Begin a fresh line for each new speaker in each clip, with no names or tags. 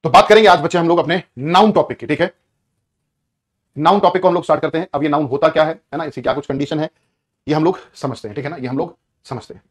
तो बात करेंगे आज बच्चे हम लोग अपने नाउन टॉपिक की। ठीक है, नाउन टॉपिक को हम लोग स्टार्ट करते हैं। अब ये नाउन होता क्या है ना, इसकी क्या कुछ कंडीशन है, ये हम लोग समझते हैं। ठीक है ना, ये हम लोग समझते हैं।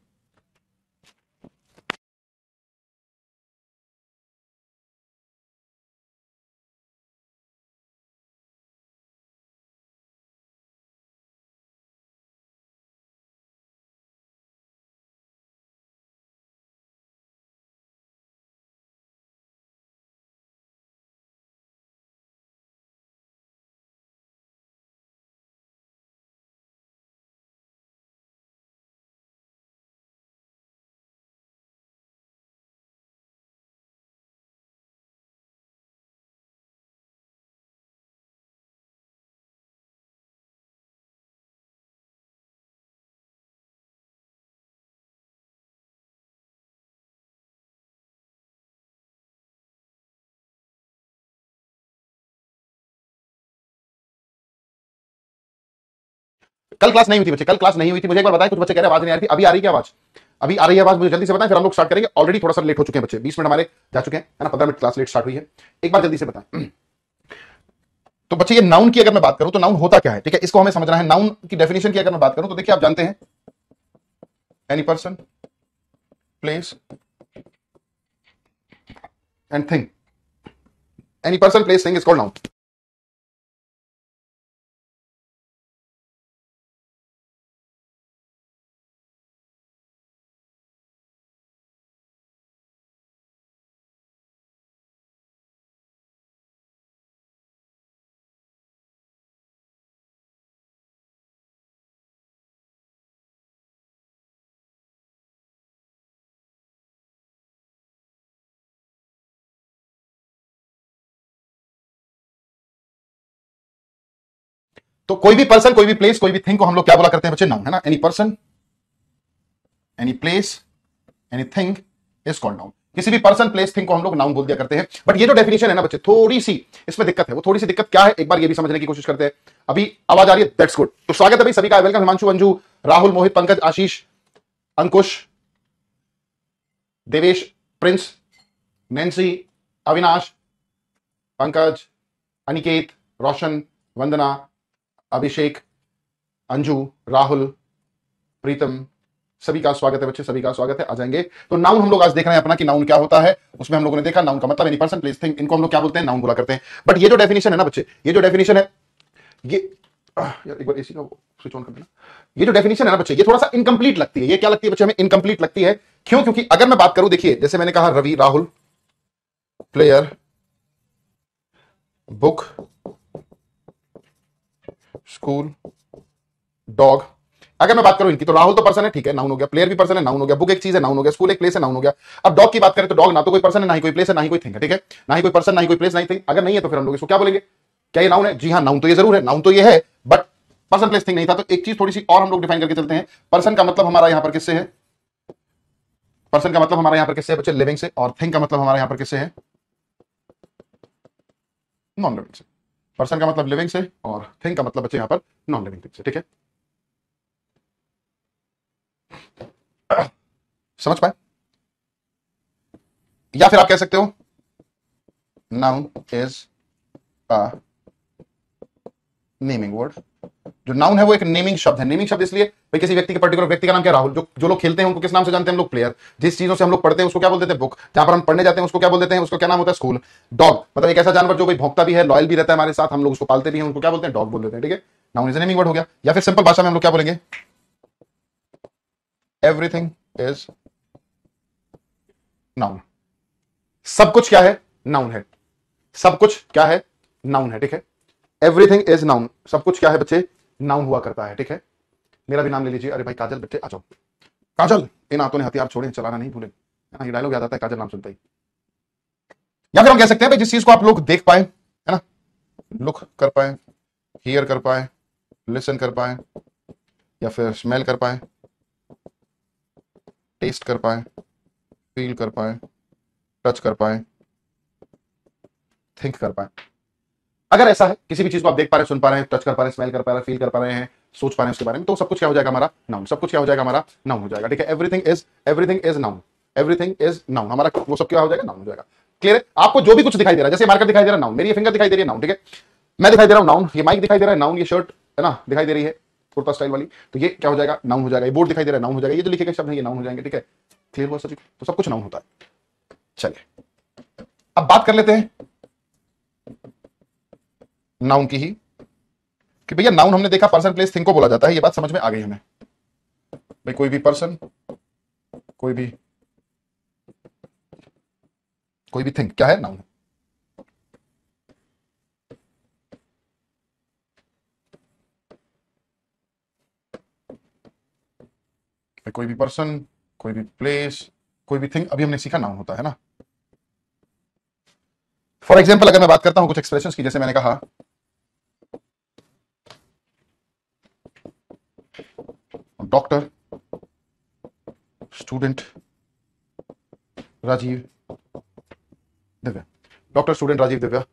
कल क्लास नहीं हुई थी बच्चे, कल क्लास नहीं हुई थी। मुझे एक बार बताएं, कुछ बच्चे कह रहे हैं आवाज नहीं आ रही थी, अभी आ रही है क्या आवाज? अभी आ रही है आवाज? मुझे जल्दी से बताएं, फिर हम लोग स्टार्ट करेंगे। ऑलरेडी थोड़ा सा लेट हो चुके हैं बच्चे, 20 मिनट हमारे जा चुके हैं, है ना, 15 मिनट क्लास लेट स्टार्ट हुई है। एक बार जल्दी से बताएं। तो बच्चे ये नाउन की अगर मैं बात करूं तो नाउन होता क्या है, ठीक है, इसको हमें समझना है। नाउन की डेफिनेशन की अगर मैं बात करूं तो देखिए, आप जानते हैं any person, place and thing. Any person, place, thing is called noun. तो कोई भी पर्सन, कोई भी प्लेस, कोई भी थिंग को हम लोग क्या बोला करते हैं बच्चे? नाउन, है ना। Any person, any place, any thing is called noun. किसी भी पर्सन, प्लेस, थिंग को हम लोग नाउन बोल दिया करते हैं। बट ये जो डेफिनेशन है ना बच्चे, थोड़ी सी इसमें दिक्कत है। वो थोड़ी सी दिक्कत क्या है, एक बार ये भी समझने की कोशिश करते हैं। अभी आवाज आ रही है? That's good. तो स्वागत है भाई सभी का, वेलकम। हिमांशु, अंजू, राहुल, मोहित, पंकज, आशीष, अंकुश, देवेश, प्रिंस, नैन्सी, अविनाश, पंकज, अनिकेत, रोशन, वंदना, अभिषेक, अंजू, राहुल, प्रीतम, सभी का स्वागत है बच्चे, सभी का स्वागत है। आ जाएंगे। तो नाउन हम लोग आज देख रहे हैं अपना कि नाउन क्या होता है। उसमें हम लोगों ने देखा नाउन का मतलब एनी पर्सन, प्लेस, थिंग, इनको हम लोग क्या बोलते हैं? नाउन बोला करते हैं। बट ये जो डेफिनेशन है ना बच्चे, ये जो डेफिनेशन है, ये यार एक बार एसी का स्विच ऑन कर देना। ये जो डेफिनेशन है ना बच्चे, ये थोड़ा सा इनकम्प्लीट लगती है। ये क्या लगती है बच्चे? हमें इनकम्प्लीट लगती है। क्यों? क्योंकि अगर मैं बात करूं, देखिए जैसे मैंने कहा Ravi, Rahul, player, book, school, dog, अगर मैं बात करूं इनकी, तो राहुल तो पर्सन है, ठीक है, नाउन हो गया। प्लेयर भी पर्सन है, नाउन हो गया। बुक एक चीज है, नाउन हो गया। स्कूल एक प्लेस है, नाउन हो गया। अब डॉग की बात करें तो डॉग ना तो कोई पर्सन है, ना ही कोई प्लेस है, ना ही कोई थिंग है, ठीक है, ना ही कोई पर्सन, ना ही कोई प्लेस, ना ही थिंग। अगर नहीं है तो फिर हम लोग इसको क्या बोलेंगे? क्या ये नाउन है? जी हाँ, नाउन तो ये जरूर है, नाउन तो ये है, बट पर्सन, प्लेस, थिंग नहीं था। तो एक चीज थोड़ी सी और हम लोग डिफाइन करके चलते हैं। पर्सन का मतलब हमारा यहां पर किससे है? पर्सन का मतलब हमारा यहां पर किससे है बच्चे? लिविंग से। और थिंग का मतलब हमारा यहां पर किससे है? नॉन लिविंग से। पर्सन का मतलब लिविंग से और थिंग का मतलब बच्चे यहां पर नॉन लिविंग थिंग से, ठीक है। समझ पाए? या फिर आप कह सकते हो noun is a naming word. जो नाउन है वो एक नेमिंग शब्द है। नेमिंग शब्द इसलिए भाई किसी व्यक्ति के, पर्टिकुलर व्यक्ति का नाम क्या? राहुल। जो लोग खेलते हैं उनको किस नाम से जानते हैं हम लोग? प्लेयर। जिस चीजों से हम लोग पढ़ते हैं उसको क्या बोल देते हैं? बुक। जहां पर हम पढ़ने जाते हैं उसको क्या बोल देते हैं? उसका क्या नाम होता है? स्कूल। डॉग मतलब एक ऐसा जानवर जो भाई भौंकता भी है, लॉयल भी रहता है हमारे साथ, हम लोग उसको पालते भी हैं, उनको क्या बोलते हैं? डॉग बोल देते हैं, ठीक है। नाउन इज नेमिंग वर्ड हो गया। या फिर सिंपल भाषा में हम लोग क्या बोलेंगे? Everything is noun. सब कुछ क्या है? नाउन है। सब कुछ क्या है? नाउन है, ठीक है। Everything is noun. सब कुछ क्या है बच्चे? नाउन हुआ करता है, ठीक है। मेरा भी नाम ले लीजिए। अरे भाई काजल, बेटे आ जाओ। काजल, इन हाथों ने हथियार छोड़े, चलाना नहीं भूले, है ना। ये डायलॉग याद आता है काजल नाम सुनते ही। या फिर हम कह सकते हैं भाई जिस चीज को आप लोग देख पाए, है ना, लुक कर पाए, हियर कर पाए, लिसन कर पाए, या फिर स्मेल कर पाए, टेस्ट कर पाए, फील कर पाए, टच कर पाए, थिंक कर पाए। अगर ऐसा है, किसी भी चीज को आप देख पा रहे हैं, सुन पा रहे हैं, टच कर पा रहे हैं, स्मेल कर पा रहे हैं, फील कर पा रहे हैं, सोच पा रहे हैं उसके बारे में, तो सब कुछ क्या हो जाएगा? हमारा नाउन। सब कुछ क्या हो जाएगा? हमारा नाउन हो जाएगा, ठीक है। Everything is noun. Everything is noun हमारा वो सब क्या हो जाएगा? नाउन हो जाएगा। क्लियर है? आपको जो भी कुछ दिखाई दे रहा है, जैसे मार्कर दिखाई दे रहा है नाउन, मेरी ये फिंगर दिखाई दे रही है नाउन, ठीक है, मैं दिखाई दे रहा हूं नाउन, ये माइक दिखाई दे रहा है नाउन, ये शर्ट है ना दिखाई दे रही है कुर्ता स्टाइल वाली, तो ये क्या हो जाएगा? नाउन हो जाएगा। ये बोर्ड दिखाई दे रहा है नाउन हो जाएगा। ये जो लिखे गए शब्द है ये नाउन हो जाएंगे। ठीक है, क्लियर हुआ सभी? तो सब कुछ नाउन होता है। चलिए अब बात कर लेते हैं नाउन की ही, कि भैया नाउन हमने देखा पर्सन प्लेस थिंग को बोला जाता है, ये बात समझ में आ गई हमें। भाई कोई भी पर्सन, कोई भी थिंग क्या है? नाउन। कोई भी पर्सन, कोई भी प्लेस, कोई भी थिंग, अभी हमने सीखा नाउन होता है ना। फॉर एग्जाम्पल अगर मैं बात करता हूं कुछ एक्सप्रेशंस की, जैसे मैंने कहा doctor student Rajeev Divya, doctor student Rajeev Divya.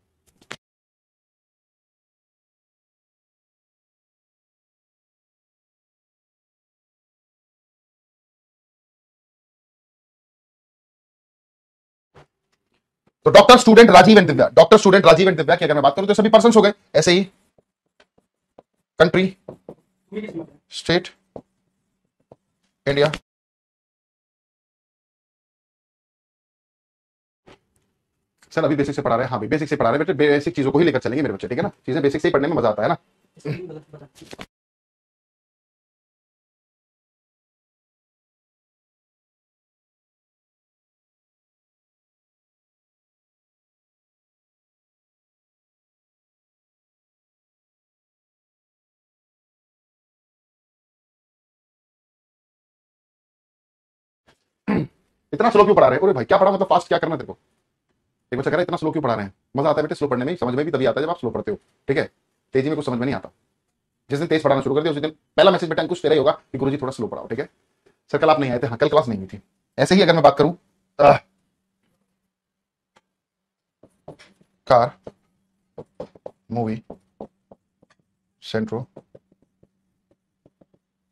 तो doctor student Rajeev and Divya, doctor student Rajeev and Divya की अगर मैं बात करूं तो सभी पर्सन्स हो गए। ऐसे ही कंट्री, स्टेट, इंडिया, सर अभी बेसिक से पढ़ा रहे हैं। हाँ भाई बेसिक से पढ़ा रहे हैं बेटे, बेसिक चीजों को ही लेकर चलेंगे मेरे बच्चे, ठीक है ना। चीजें बेसिक से ही पढ़ने में मजा आता है ना। इतना स्लो क्यों पढ़ा रहे हैं? अरे भाई क्या पढ़ा मतलब फास्ट क्या करना तेरे को? एक बच्चा कह रहा है इतना स्लो क्यों पढ़ा रहे हैं? मजा आता है बेटे स्लो पढ़ने में, समझ में भी तभी आता है जब आप स्लो पढ़ते हो। ठीक है, तेजी में कुछ समझ में नहीं आता। जिस दिन तेज पढ़ाना शुरू कर दिया उस दिन पहला मैसेज बेटा कुछ तेरा ही होगा कि गुरुजी थोड़ा स्लो पढ़ाओ। ठीक है सर, कल आप नहीं आए थे। हाँ कल क्लास नहीं हुई थी। ऐसे ही अगर मैं बात करूं कार, मूवी, सेंट्रो,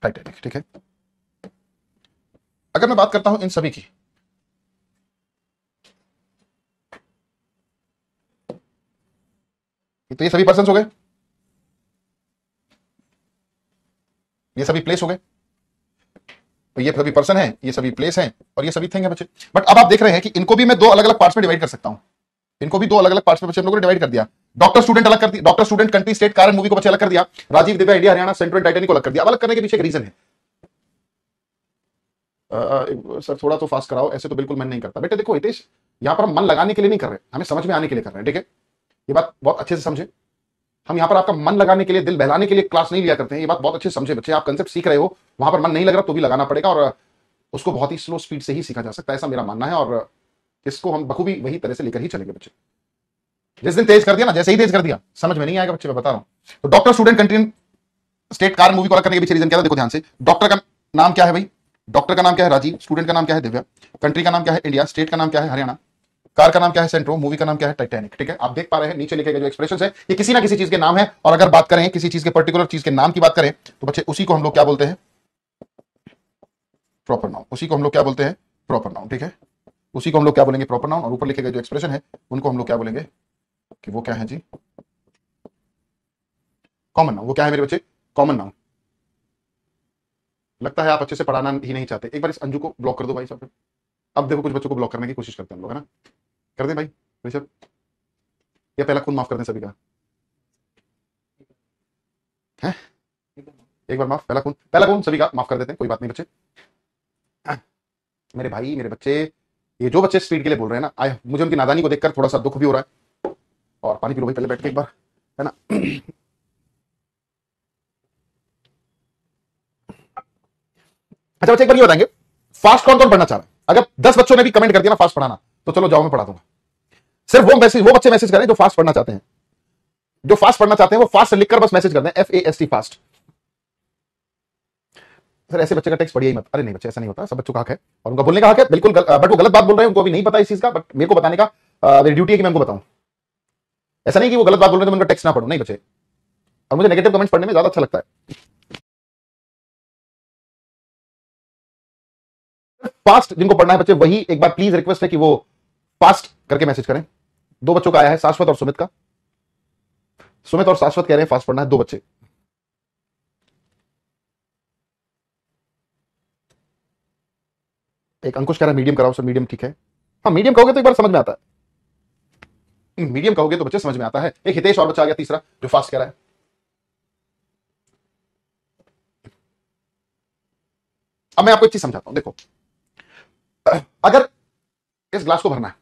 टाइटैनिक। ठीक है, अगर मैं बात करता हूं इन सभी की, तो ये सभी पर्सन हो गए, ये सभी प्लेस हो गए, तो ये सभी पर्सन है, ये सभी प्लेस हैं, और ये सभी थिंग है बच्चे। बट अब आप देख रहे हैं कि इनको भी मैं दो अलग अलग पार्ट्स में डिवाइड कर सकता हूं। इनको भी दो अलग अलग पार्ट्स में बच्चे हम लोगों ने डिवाइड कर दिया। डॉक्टर स्टूडेंट अलग कर दिया, doctor student country state car movie को बच्चे अलग कर दिया, Rajiv Divya India Haryana central Titanic को अलग कर दिया। अलग करने के पीछे एक रीजन है। सर थोड़ा तो फास्ट कराओ, ऐसे तो बिल्कुल मन नहीं करता बेटे। देखो हितेश, यहां पर हम मन लगाने के लिए नहीं कर रहे, हमें समझ में आने के लिए कर रहे हैं। ठीक है, ये बात बहुत अच्छे से समझे। हम यहाँ पर आपका मन लगाने के लिए, दिल बहलाने के लिए क्लास नहीं लिया करते हैं। ये बात बहुत अच्छे से समझे बच्चे। आप कंसेप्ट सीख रहे हो, वहां पर मन नहीं लग रहा तो भी लगाना पड़ेगा, और उसको बहुत ही स्लो स्पीड से ही सीखा जा सकता है, ऐसा मेरा मानना है। और इसको हम बखूबी वही तरह से लेकर ही चलेंगे बच्चे। जिस दिन तेज कर दिया ना, जैसे ही तेज कर दिया समझ में नहीं आएगा बच्चे, मैं बता रहा हूं। तो doctor student country state car movie को अलग करने के पीछे रीजन क्या था? देखो ध्यान से। डॉक्टर का नाम क्या है भाई? डॉक्टर का नाम क्या है? राजीव। स्टूडेंट का नाम क्या है? दिव्या। कंट्री का नाम क्या है? इंडिया। स्टेट का नाम क्या है? हरियाणा। कार का नाम क्या है? सेंट्रो। मूवी का नाम क्या है? टाइटैनिक। ठीक है, आप देख पा रहे हैं नीचे लिखे गए जो एक्सप्रेशन है ये किसी ना किसी चीज के नाम है। और अगर बात करें किसी चीज के पर्टिकुलर चीज के नाम की बात करें तो बच्चे उसी को हम लोग क्या बोलते हैं? Proper noun. उसी को हम लोग क्या बोलते हैं? Proper noun. ठीक है, उसी को हम लोग क्या बोलेंगे? Proper noun. और ऊपर लिखे गए जो एक्सप्रेशन है उनको हम लोग क्या बोलेंगे कि वो क्या है जी? Common noun. वो क्या है मेरे बच्चे? Common noun. लगता है आप अच्छे से पढ़ाना ही नहीं चाहते। एक बार इस अंजू को ब्लॉक कर दो भाई साहब। अब देखो कुछ बच्चों को ब्लॉक करने की कोशिश करते हैं हम लोग, है ना। कर दें भाई ऋषभ, या पहला खून माफ कर दें सभी का? है एक बार माफ, पहला खून सभी का माफ कर देते हैं, कोई बात नहीं बच्चे। मेरे भाई, मेरे बच्चे, ये जो बच्चे स्पीड के लिए बोल रहे हैं ना, मुझे उनकी नादानी को देखकर थोड़ा सा दुख भी हो रहा है। और पानी पी लो भाई पहले बैठ के एक बार, है ना। अच्छा बच्चे एक बार ये बताएंगे, फास्ट कौन कौन पढ़ना चाह रहा है? अगर 10 बच्चों ने भी कमेंट कर दिया ना फास्ट पढ़ाना, तो चलो जाओ मैं पढ़ा दूंगा। सिर्फ वो बच्चे मैसेज करें जो फास्ट पढ़ना चाहते हैं। जो फास्ट पढ़ना चाहते हैं वो फास्ट लिखकर बस मैसेज कर दें, FAST फास्ट। सर ऐसे बच्चे का टेक्स्ट पढ़िए ही मत। अरे नहीं बच्चे, ऐसा नहीं होता। सब बच्चों का हक है और उनका बोलने का हक है बिल्कुल, बट वो गलत बात बोल रहे हैं, उनको अभी नहीं पता इस चीज का, बट मेरे को बताने का मेरी ड्यूटी है कि मैं उनको बताऊं। ऐसा नहीं कि वो गलत बात बोल रहे हैं तो मैं उनका टेक्स्ट ना पढ़ूं, नहीं बच्चे। और मुझे नेगेटिव कमेंट्स पढ़ने में ज्यादा अच्छा लगता है। फास्ट जिनको पढ़ना है बच्चे, वही एक बार प्लीज रिक्वेस्ट है कि वो फास्ट करके मैसेज करें। दो बच्चों का आया है, शाश्वत और सुमित का। सुमित और शाश्वत कह रहे हैं फास्ट पढ़ना है, दो बच्चे। एक अंकुश कह रहा है मीडियम कराओ सर, मीडियम ठीक है। हाँ मीडियम कहोगे तो एक बार समझ में आता है, मीडियम कहोगे तो बच्चे समझ में आता है। एक हितेश और बच्चा आ गया तीसरा जो फास्ट कह रहा है। अब मैं आपको एक चीज समझाता हूं, देखो अगर इस ग्लास को भरना है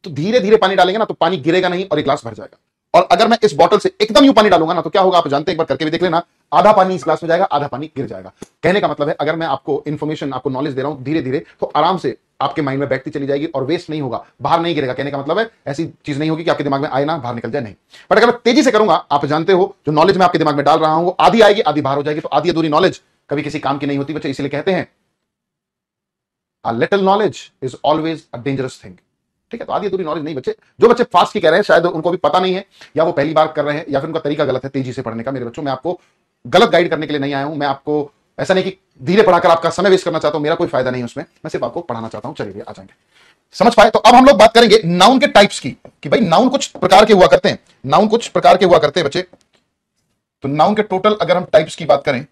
तो धीरे धीरे पानी डालेंगे ना तो पानी गिरेगा नहीं और एक ग्लास भर जाएगा। और अगर मैं इस बोतल से एकदम यूं पानी डालूंगा ना तो क्या होगा आप जानते हैं, एक बार करके भी देख लेना, आधा पानी इस ग्लास में जाएगा, आधा पानी गिर जाएगा। कहने का मतलब है अगर मैं आपको इंफॉर्मेशन, आपको नॉलेज दे रहा हूं धीरे धीरे, तो आराम से आपके माइंड में बैठती चली जाएगी और वेस्ट नहीं होगा, बाहर नहीं गिरेगा। कहने का मतलब है ऐसी चीज नहीं होगी कि आपके दिमाग में आए ना बाहर निकल जाए, नहीं। बट अगर मैं तेजी से करूंगा, आप जानते हो जो नॉलेज मैं आपके दिमाग में डाल रहा हूं वो आधी आएगी आधी बाहर हो जाएगी। तो आधी अधूरी नॉलेज कभी किसी काम की नहीं होती बच्चे, इसलिए कहते हैं a little knowledge is always a dangerous thing। ठीक है, तो आधी अधूरी नॉलेज नहीं बच्चे। जो बच्चे फास्ट की कह रहे हैं शायद उनको भी पता नहीं है, या वो पहली बार कर रहे हैं, या फिर उनका तरीका गलत है तेजी से पढ़ने का। मेरे बच्चों, मैं आपको गलत गाइड करने के लिए नहीं आया हूं। मैं आपको ऐसा नहीं कि धीरे पढ़ाकर आपका समय वेस्ट करना चाहता हूं, मेरा कोई फायदा नहीं है उसमें, मैं सिर्फ आपको पढ़ाना चाहता हूं। चलिए आ जाएंगे, समझ पाए। तो अब हम लोग बात करेंगे नाउन के टाइप्स की, कि भाई नाउन कुछ प्रकार के हुआ करते हैं, नाउन कुछ प्रकार के हुआ करते हैं बच्चे। तो नाउन के टोटल अगर हम टाइप्स की बात करें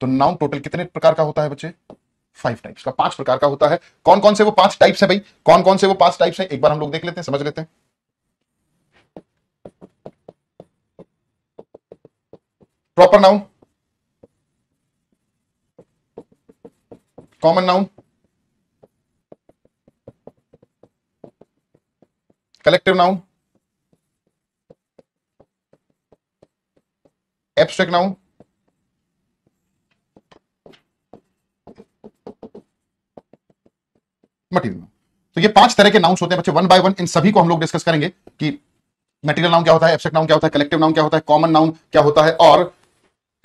तो नाउन टोटल कितने प्रकार का होता है बच्चे? 5 टाइप्स का, 5 प्रकार का होता है। कौन कौन से वो 5 टाइप्स है भाई, कौन कौन से वो 5 टाइप्स है, एक बार हम लोग देख लेते हैं, समझ लेते हैं। Proper noun, common noun, collective noun, abstract noun, material noun. तो ये 5 तरह के नाउन्स होते हैं बच्चे, वन बाय वन इन सभी को हम लोग डिस्कस करेंगे कि मटीरियल नाउन क्या होता है, एब्स्ट्रैक्ट नाउन क्या होता है, कलेक्टिव नाउन क्या होता है, कॉमन नाउन क्या होता है, और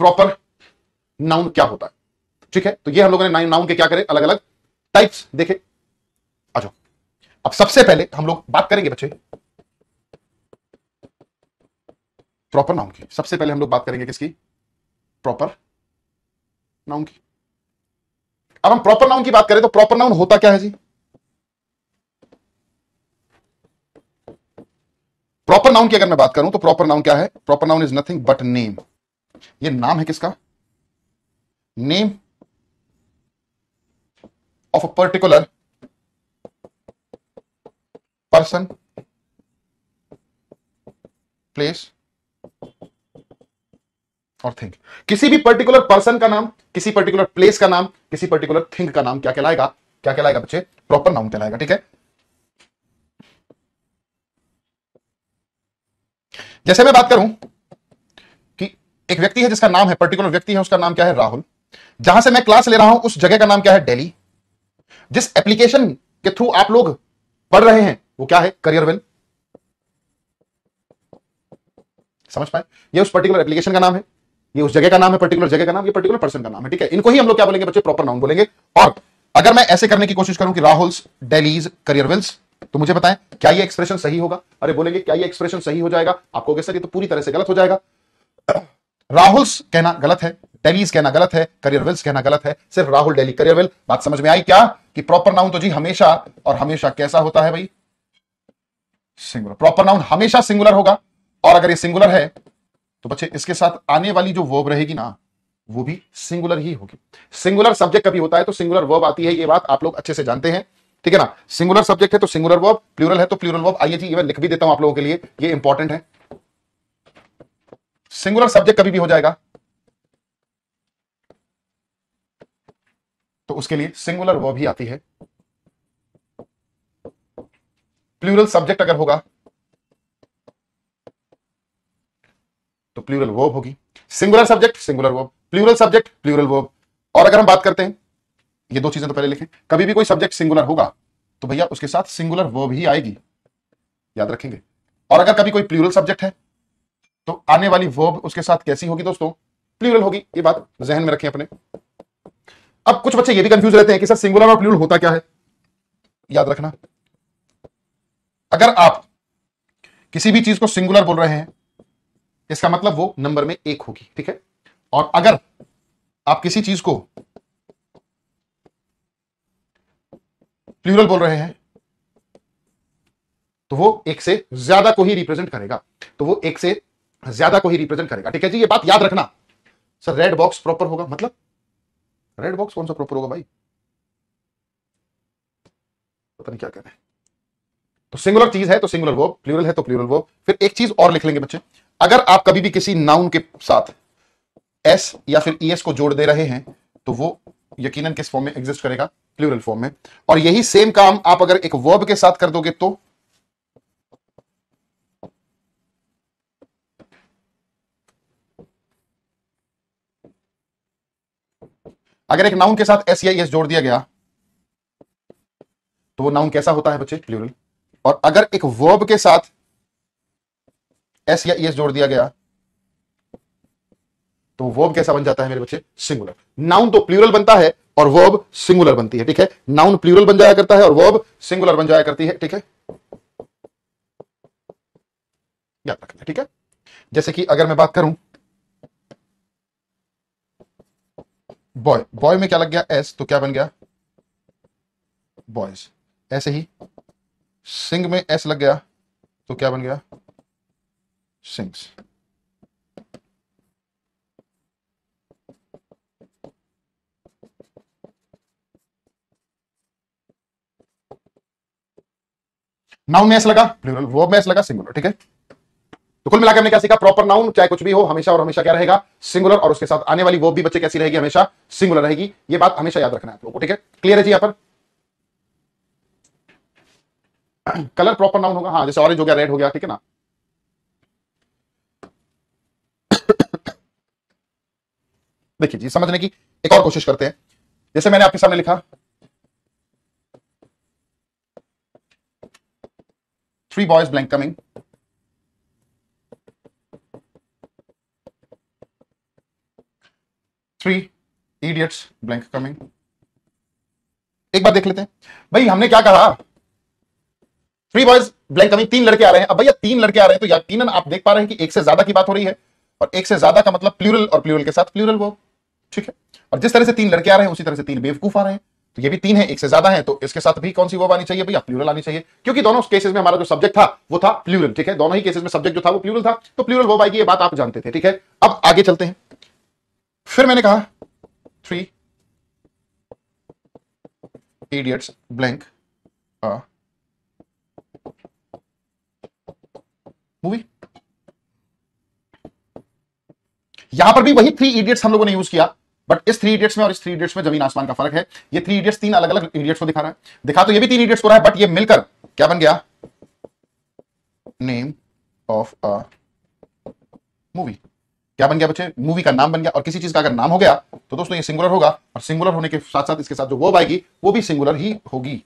प्रॉपर नाउन क्या होता है। ठीक है, तो ये हम लोगों ने नाउन के क्या करे, अलग अलग टाइप्स देखे। आ जाओ, अब सबसे पहले हम लोग बात करेंगे बच्चे प्रॉपर नाउन की। सबसे पहले हम लोग बात करेंगे किसकी? प्रॉपर नाउन की। अब हम प्रॉपर नाउन की बात करें तो प्रॉपर नाउन होता क्या है जी? प्रॉपर नाउन की अगर मैं बात करूं तो प्रॉपर नाउन क्या है? Proper noun is nothing but name. ये नाम है किसका? Name of a particular person, place और थिंग। किसी भी पर्टिकुलर पर्सन का नाम, किसी पर्टिकुलर प्लेस का नाम, किसी पर्टिकुलर थिंग का नाम क्या कहलाएगा? क्या कहलाएगा बच्चे? प्रॉपर नाउन कहलाएगा। ठीक है, जैसे मैं बात करूं कि एक व्यक्ति है जिसका नाम है, पर्टिकुलर व्यक्ति है, उसका नाम क्या है? राहुल। जहां से मैं क्लास ले रहा हूं उस जगह का नाम क्या है? दिल्ली। जिस एप्लीकेशन के थ्रू आप लोग पढ़ रहे हैं वो क्या है? करियरवेल। समझ पाए? ये उस पर्टिकुलर एप्लीकेशन का नाम है, ये उस जगह का नाम है, पर्टिकुलर जगह का नाम, ये पर्टिकुलर पर्सन का नाम है। ठीक है, इनको ही हम लोग क्या बोलेंगे बच्चे? प्रॉपर नाउन बोलेंगे। और अगर मैं ऐसे करने की कोशिश करूं कि राहुल्स, डेलीज, करियरवेल्स, तो मुझे बताएं क्या ये एक्सप्रेशन सही होगा? अरे बोलेंगे क्या ये एक्सप्रेशन सही हो जाएगा? आप कहोगे सर ये तो पूरी तरह से गलत हो जाएगा। राहुल्स कहना गलत है, डेलीज कहना गलत है, करियरवेल्स कहना गलत है, सिर्फ राहुल, डेली, करियरवेल। बात समझ में आई क्या? कि प्रॉपर नाउन तो जी हमेशा और हमेशा कैसा होता है भाई? सिंगुलर। प्रॉपर नाउन हमेशा सिंगुलर होगा, और अगर ये सिंगुलर है तो बच्चे इसके साथ आने वाली जो वर्ब रहेगी ना वो भी सिंगुलर ही होगी। सिंगुलर सब्जेक्ट कभी होता है तो सिंगुलर वर्ब आती है, ये बात आप लोग अच्छे से जानते हैं। ठीक है ना, सिंगुलर सब्जेक्ट है तो सिंगुलर वर्ब, प्लूरल है तो प्लूरल वर्ब। आइए जी, मैं लिख भी देता हूं आप लोगों के लिए, ये इंपॉर्टेंट है। सिंगुलर सब्जेक्ट कभी भी हो जाएगा तो उसके लिए सिंगुलर वर्ब ही आती है। प्लूरल सब्जेक्ट अगर होगा तो प्लूरल वर्ब होगी। Singular subject singular verb, plural subject plural verb. और अगर हम बात करते हैं, ये दो चीजें तो पहले लिखें, कभी भी कोई सब्जेक्ट सिंगुलर होगा तो भैया उसके साथ सिंगुलर वर्ब ही आएगी, याद रखेंगे। और अगर कभी कोई प्लूरल सब्जेक्ट है तो आने वाली वर्ब उसके साथ कैसी होगी दोस्तों? प्लूरल होगी। ये बात जहन में रखें अपने। अब कुछ बच्चे ये भी कंफ्यूज रहते हैं कि सर सिंगुलर और प्लूरल होता क्या है? याद रखना, अगर आप किसी भी चीज को सिंगुलर बोल रहे हैं इसका मतलब वो नंबर में 1 होगी। ठीक है, और अगर आप किसी चीज को प्लूरल बोल रहे हैं तो वो एक से ज्यादा को ही रिप्रेजेंट करेगा, तो वो एक से ज्यादा को ही रिप्रेजेंट करेगा। ठीक है जी, ये बात याद रखना। सर रेड बॉक्स प्रॉपर होगा, मतलब रेड बॉक्स कौन सा प्रॉपर होगा भाई, पता नहीं क्या कह रहे हैं। तो सिंगुलर चीज है तो सिंगुलर वर्ब, प्लूरल है तो प्लूरल वर्ब। फिर एक चीज और लिख लेंगे बच्चे, अगर आप कभी भी किसी नाउन के साथ एस या फिर ईएस को जोड़ दे रहे हैं तो वो यकीनन किस फॉर्म में एग्जिस्ट करेगा, प्लूरल फॉर्म में। और यही सेम काम आप अगर एक वर्ब के साथ कर दोगे तो अगर एक नाउन के साथ एस या ईएस जोड़ दिया गया तो वो नाउन कैसा होता है बच्चे, प्लूरल। और अगर एक वर्ब के साथ एस या ईएस जोड़ दिया गया तो वर्ब कैसा बन जाता है मेरे बच्चे, सिंगुलर। नाउन तो प्लूरल बनता है और वर्ब सिंगुलर बनती है। ठीक है, नाउन प्लूरल बन जाया करता है और वर्ब सिंगुलर बन जाया करती है। ठीक है, याद रखना। ठीक है, जैसे कि अगर मैं बात करूं बॉय, बॉय में क्या लग गया, एस, तो क्या बन गया, बॉयज। ऐसे ही सिंग में एस लग गया तो क्या बन गया, सिंग्स। नाउन में एस लगा प्लूरल, वर्ब में एस लगा सिंगुलर। ठीक है, तो कुल मिलाकर हमने क्या सीखा, प्रॉपर नाउन चाहे कुछ भी हो हमेशा और हमेशा क्या रहेगा, सिंगुलर, और उसके साथ आने वाली वर्ब भी बच्चे कैसी रहेगी, हमेशा सिंगुलर रहेगी। ये बात हमेशा याद रखना है आप लोगों को। ठीक है, क्लियर है जी। यहां पर कलर प्रॉपर नाउन होगा, हाँ, जैसे ऑरेंज हो गया, रेड हो गया। ठीक है ना, देखिए जी, समझने की एक और कोशिश करते हैं। जैसे मैंने आपके सामने लिखा 3 boys blank coming, 3 idiots blank coming। एक बार देख लेते हैं भाई, हमने क्या कहा, 3 boys blank coming, 3 लड़के आ रहे हैं। अब भैया 3 लड़के आ रहे हैं तो यकीनन आप देख पा रहे हैं कि एक से ज्यादा की बात हो रही है, और एक से ज्यादा का मतलब प्लूरल, और प्लूरल के साथ प्लूरल वर्ब। ठीक है, और जिस तरह से 3 लड़के आ रहे हैं उसी तरह से 3 बेवकूफ आ रहे हैं, तो ये भी 3 है, एक से ज्यादा है, तो इसके साथ भी कौन सी वर्ब आनी चाहिए भैया, प्लूरल आनी चाहिए, क्योंकि दोनों केसेस में हमारा जो सब्जेक्ट था वो था प्लूरल। ठीक है, दोनों ही केसेस में सब्जेक्ट जो था वो प्लूरल था, तो प्लूरल वर्ब आएगी, ये बात आप जानते थे। ठीक है, अब आगे चलते हैं। फिर मैंने कहा 3 idiots blank a movie। यहां पर भी वही 3 इडियट्स हम लोगों ने यूज किया, बट इस 3 इडियट्स में और इस 3 इडियट्स में जमीन आसमान का फर्क है। ये 3 इडियट्स 3 अलग अलग इडियट्स को दिखा रहा है, दिखा तो ये भी 3 इडियट्स को रहा है, बट ये मिलकर क्या बन गया, नेम ऑफ अ मूवी। क्या बन गया बच्चे, मूवी का नाम बन गया। और किसी चीज का अगर नाम हो गया तो दोस्तों ये सिंगुलर होगा, और सिंगुलर होने के साथ साथ इसके साथ जो वर्ब आएगी वो भी सिंगुलर ही होगी।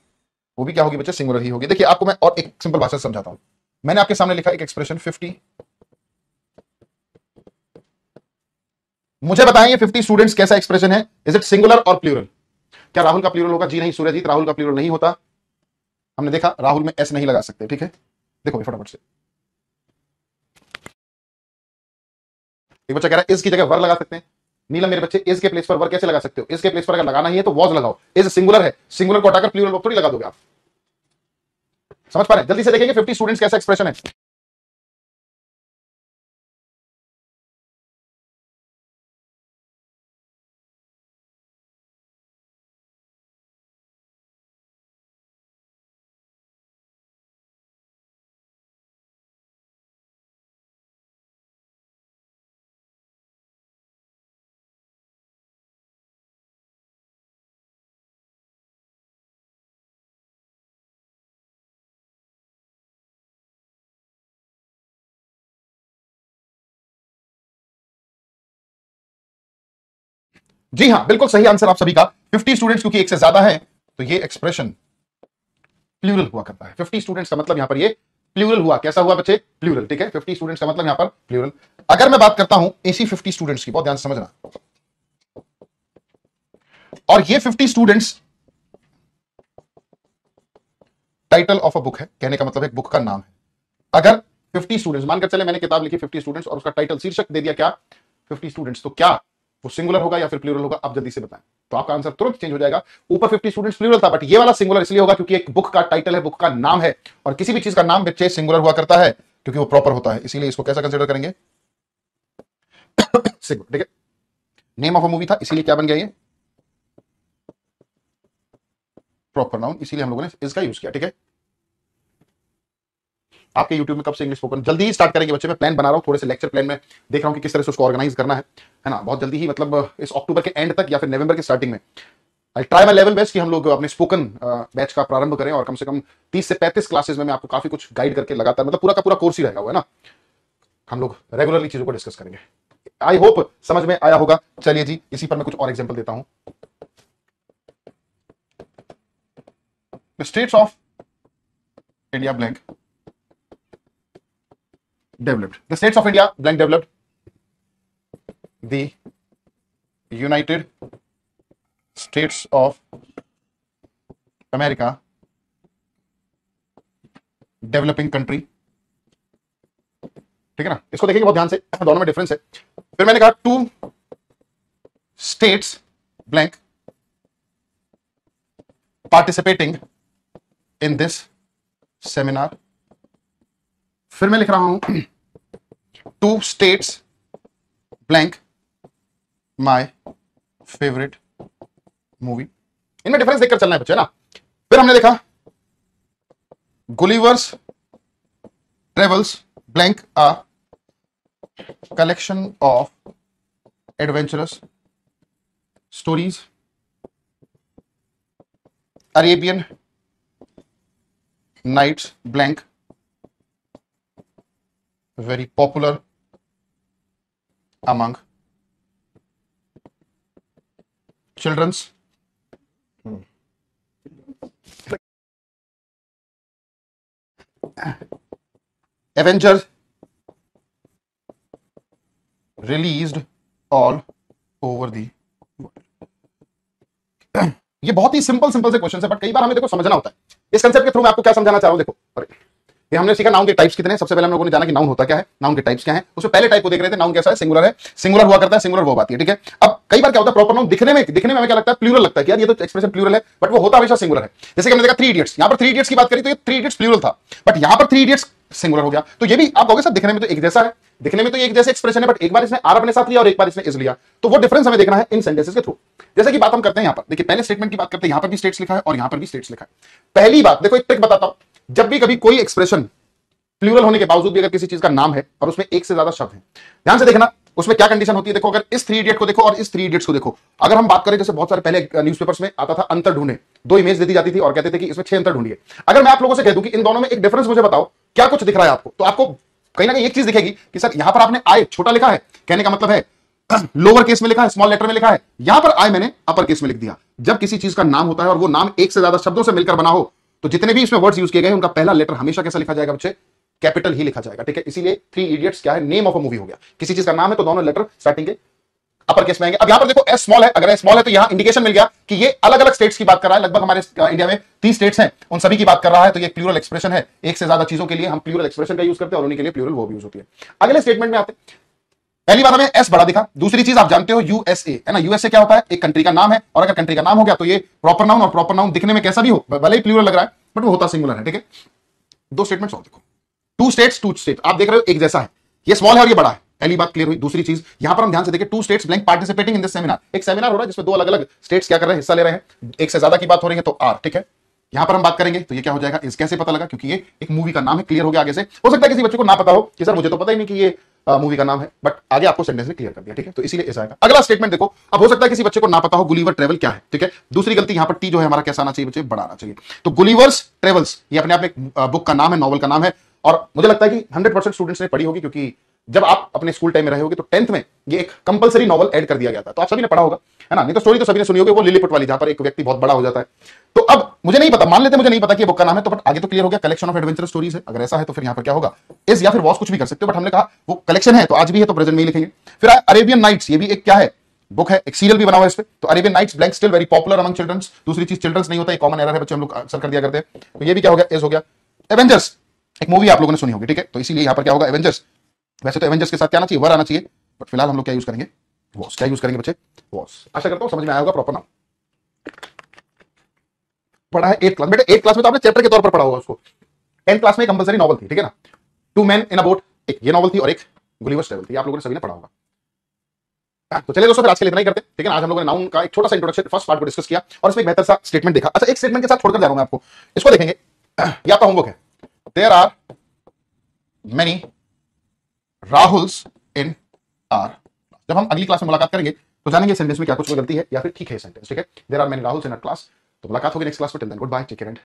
वो भी क्या होगी बच्चे, सिंगुलर ही होगी। देखिए आपको मैं और एक सिंपल भाषा समझाता हूं। मैंने आपके सामने लिखा एक एक्सप्रेशन 50, मुझे बताएं ये 50 स्टूडेंट्स कैसा एक्सप्रेशन है, इज इट सिंगुलर और प्लूरल। क्या राहुल का प्लूरल होगा, जी नहीं सूर्यजीत, राहुल का प्लूरल नहीं होता। हमने देखा राहुल में एस नहीं लगा सकते। ठीक है, देखो फटाफट से, एक बच्चा कह रहा है इज की जगह वर लगा सकते हैं। नीलम मेरे बच्चे, इज के प्लेस पर वर कैसे लगा सकते हो, इज के प्लेस पर अगर लगाना ही है तो वॉज लगाओ। इज सिंगुलर है, सिंगुलर को हटाकर प्लूरल थोड़ी लगा दोगे आप। समझ पा रहे हैं, जल्दी से देखेंगे 50 स्टूडेंट्स कैसा एक्सप्रेशन है। जी हाँ, बिल्कुल सही आंसर आप सभी का। 50 स्टूडेंट्स क्योंकि एक से ज्यादा है तो ये एक्सप्रेशन प्लूरल हुआ करता है। 50 स्टूडेंट्स का मतलब यहां पर ये प्लूरल हुआ। कैसा हुआ बच्चे, प्लूरल। ठीक है, 50 स्टूडेंट्स का मतलब यहां पर प्लूरल। अगर मैं बात करता हूं इसी 50 स्टूडेंट्स की, बहुत ध्यान से समझना, और ये 50 students title of a book है, कहने का मतलब एक बुक का नाम है। अगर 50 स्टूडेंट्स, मानकर चले मैंने किताब लिखी 50 स्टूडेंट्स और उसका टाइटल शीर्षक दे दिया क्या, 50 स्टूडेंट्स, तो क्या वो सिंगुलर होगा या फिर प्लूरल होगा, आप जल्दी से बताएं। तो आपका आंसर तुरंत चेंज हो जाएगा। ऊपर 50 स्टूडेंट्स प्लूरल था, बट ये वाला सिंगुलर इसलिए होगा क्योंकि एक बुक का टाइटल है, बुक का नाम है, और किसी भी चीज का नाम बच्चे सिंगुलर हुआ करता है क्योंकि वो प्रॉपर होता है, इसीलिए इसको कैसा कंसिडर करेंगे? सिंगुलर, ठीक है। नेम ऑफ अ मूवी था, इसीलिए क्या बन गया ये? प्रॉपर नाउन, इसीलिए हम लोगों ने इसका यूज किया, ठीक है। आपके यूट्यूब में कब से इंग्लिश स्पोकन जल्दी ही स्टार्ट करेंगे बच्चे, मैं प्लान बना रहा हूं, थोड़े से लेक्चर प्लान में देख रहा हूं कि किस तरह से उसको ऑर्गेनाइज करना है ना, बहुत जल्दी ही, मतलब इस अक्टूबर के एंड तक या फिर नवंबर के स्टार्टिंग में I try my level best कि हम लोग अपने स्पोकन बैच का प्रारंभ करें, और कम से कम 30 से 35 क्लासेस में मैं आपको काफी कुछ गाइड करके लगातार, मतलब पूरा का पूरा कोर्स ही रहेगा वो, है ना, हम लोग रेगुलरली चीजों को डिस्कस करेंगे। आई होप समझ में आया होगा। चलिए जी, इसी पर मैं कुछ और एग्जांपल देता हूं। States of India blank developed. The states of India blank developed. The United States of America developing country. ठीक है ना, इसको देखेंगे बहुत ध्यान से, दोनों में डिफरेंस है। फिर मैंने कहा two states blank participating in this seminar. फिर मैं लिख रहा हूं two states blank my favourite movie. इनमें डिफरेंस देखकर चलना है बच्चे ना। फिर हमने देखा Gulliver's travels blank a collection of adventurous stories, Arabian Nights blank very popular among children's Avengers released all over the world। ये बहुत ही सिंपल सिंपल से क्वेश्चन है, बट कई बार हमें देखो समझना होता है। इस कंसेप्ट के थ्रू मैं आपको क्या समझाना चाह रहा हूं, देखो, अरे ये हमने सीखा नाउन के टाइप्स कितने हैं। सबसे पहले हम लोगों ने जाना कि नाउन होता क्या है, नाउन के टाइप्स क्या हैं। उसमें पहले टाइप को देख रहे थे, नाउन कैसा है, सिंगुलर है, सिंगुलर हुआ करता है, सिंगुलर वर्ब आती है, ठीक है। अब कई बार क्या होता है, प्रॉपर नाउन दिखने में हमें क्या लगता है, प्लूरल लगता है कि यार ये तो एक्सप्रेशन प्लूरल है, बट वो होता हमेशा सिंगुलर है। जैसे कि हमने देखा थ्री इडियट्स, यहां पर थ्री इडियट्स की बात करी तो ये थ्री इडियट्स प्लूरल था, बट यहां पर थ्री इडियट्स सिंगुलर हो गया। तो ये भी आप कहोगे सर दिखने में तो एक जैसा है, दिखने में तो एक जैसे एक्सप्रेशन है, बट एक बार इसने आर अपने साथ लिया और एक बार इसने इज लिया, तो वो डिफरेंस हमें देखना है इन सेंटेंसेस के थ्रू। जैसे कि बात हम करते हैं यहां पर, देखिए पहले स्टेटमेंट की बात करते हैं, यहां पर भी स्टेट्स लिखा है और यहां पर भी स्टेट्स लिखा है। पहली बात देखो, एक ट्रिक बताता हूं, जब भी कभी कोई एक्सप्रेशन प्लूरल होने के बावजूद भी अगर किसी चीज का नाम है और उसमें एक से ज्यादा शब्द है, ध्यान से देखना उसमें क्या कंडीशन होती है। देखो, अगर इस थ्री इडियट को देखो और इस थ्री इडियट्स को देखो, अगर हम बात करें, जैसे बहुत सारे पहले न्यूज़पेपर्स में आता था अंतर ढूंढे, दो इमेज दे दी जाती थी और कहते थे कि इसमें 6 अंतर ढूंढिए। अगर मैं आप लोगों से कह दूं कि इन दोनों में एक डिफरेंस मुझे बताओ, क्या कुछ दिख रहा है आपको, तो आपको कहीं ना कहीं एक चीज दिखेगी कि सर यहां पर आपने आई छोटा लिखा है, कहने का मतलब है लोअर केस में लिखा है, स्मॉल लेटर में लिखा है, यहां पर आई मैंने अपर केस में लिख दिया। जब किसी चीज का नाम होता है और वो नाम एक से ज्यादा शब्दों से मिलकर बना हो, तो जितने भी इसमें वर्ड्स यूज किए गए उनका पहला लेटर हमेशा कैसा लिखा जाएगा बच्चे, कैपिटल ही लिखा जाएगा, ठीक है। इसीलिए थ्री इडियट्स क्या है, नेम ऑफ अ मूवी हो गया। किसी चीज का नाम है तो दोनों लेटर स्टार्टिंग के अपर केस में आएंगे। अब यहां पर देखो एस स्मॉल है, अगर एस स्मॉल है तो यहां इंडिकेशन मिल गया कि ये अलग अलग स्टेट्स की बात कर रहा है। लगभग हमारे इंडिया में 30 स्टेट्स हैं, उन सभी की बात कर रहा है, तो ये प्लूरल एक्सप्रेशन है। एक से ज्यादा चीजों के लिए हम प्लूरल एक्सप्रेशन का यूज करते हैं और उन्हीं के लिए प्लूरल वर्ब यूज होती है। अगले स्टेटमेंट में आते हैं, पहली बात हमें एस बड़ा दिखा, दूसरी चीज आप जानते हो यूएसए, है ना। यूएसए क्या होता है, एक कंट्री का नाम है, और अगर कंट्री का नाम हो गया तो ये प्रॉपर नाउन, और प्रॉपर नाउन दिखने में कैसा भी हो, भले ही प्लूरल लग रहा है बट वो होता सिंगुलर है, ठीक है। दो स्टेटमेंट्स और देखो, टू स्टेट्स टू स्टेट, आप देख रहे हो एक जैसा है, ये स्मॉल है और ये बड़ा है, पहली बात क्लियर हुई। दूसरी चीज यहां पर हम ध्यान से देखें, two states blank participating in this seminar, एक सेमिनार हो रहा है जिसमें दो अलग अलग स्टेट्स क्या कर रहे हैं, हिस्सा ले रहे हैं, एक से ज्यादा की बात हो रही है तो आर, ठीक है। यहां पर हम बात करेंगे तो ये क्या हो जाएगा, इस कैसे पता लगा, क्योंकि ये एक मूवी का नाम है, क्लियर हो गया। आगे से हो सकता है किसी बच्चे को ना पता हो कि सर मुझे तो पता ही नहीं कि ये मूवी का नाम है, बट आगे आपको सेंटेंस ने क्लियर कर दिया, ठीक है। तो इसीलिए ऐसा आएगा। अगला स्टेटमेंट देखो, अब हो सकता है किसी बच्चे को ना पता हो गुलिवर ट्रेवल क्या है, ठीक है। दूसरी गलती यहां पर टी जो है हमारा कैसा आना चाहिए बच्चे, बड़ा आना चाहिए। तो गुलिवर्स ट्रेवल्स ये अपने आप में एक बुक का नाम है, नॉवल का नाम है, और मुझे लगता है कि 100% स्टूडेंट्स ने पढ़ी होगी, क्योंकि जब आप अपने स्कूल टाइम में रहे होगे तो 10th में ये एक कंपलसरी नॉवल ऐड कर दिया गया था, तो आप सभी ने पढ़ा होगा, है ना। नहीं तो स्टोरी तो सभी ने सुनी होगी, वो लिलीपुट वाली, जहां पर एक व्यक्ति बहुत बड़ा हो जाता है। तो अब मुझे नहीं पता, मान लेते मुझे नहीं पता कि ये बुक का नाम है, तो बट आगे तो क्लियर हो गया, कलेक्शन ऑफ एडवेंचरस स्टोरीज है। अगर ऐसा है तो फिर यहां पर क्या होगा, इज या फिर वॉज कुछ भी कर सकते हो, बट हमने कहा वो कलेक्शन है तो आज भी है तो प्रेजेंट में ही लिखेंगे। फिर अरेबियन नाइट्स, ये भी एक क्या है, बुक है, एक सीरियल भी बना हुआ है इस पे, तो Arabian Nights blank still very popular among childrens. दूसरी चीज चिल्ड्रंस नहीं होता, एक कॉमन एरर है बच्चे, हम लोग अक्सर कर दिया करते हैं, तो ये भी क्या हो गया, इज हो गया। एवेंजर्स एक मूवी आप लोगों ने सुनी होगी, ठीक है, तो इसीलिए यहां पर क्या होगा, एवेंजर्स। वैसे तो एवेंजर्स के साथ क्या आना चाहिए, वर आना चाहिए, बट फिलहाल हम लोग क्या यूज करेंगे, वॉस क्या यूज करेंगे बच्चे? वॉस। आशा करता हूं समझ में आया होगा प्रॉपर नाउन। पढ़ा है 8th क्लास बेटे, 8th क्लास में तो आपने चैप्टर के तौर पर पढ़ा होगा उसको। 10th क्लास में कंपलसरी नॉवल थी, ठीक है ना, two man in a boat, एक ये नॉवल थी और एक गुलिवर्स ट्रेवल थी, आप लोगों ने सभी ने पढ़ा होगा। तो चलिए दोस्तों फिर आज के लिए इतना ही करते हैं, ठीक है ना। आज हम लोगों ने नाउन का एक छोटा सा इंट्रोडक्शन फर्स्ट पार्ट को डिस्कस किया और इसमें एक बेहतर सा स्टेटमेंट देखा। अच्छा एक स्टेटमेंट के साथ छोड़कर जा रहा हूं मैं आपको, इसको देखेंगे, ये आपका होमवर्क है। There are many Rahuls in our. जब हम अगली क्लास में मुलाकात करेंगे तो जानेंगे सेंटेंस में क्या कुछ गलती है या फिर ठीक है सेंटेंस, ठीक है। There are many Rahuls in our class. तो मुलाकात होगी नेक्स्ट क्लास में। Till then good bye, take care and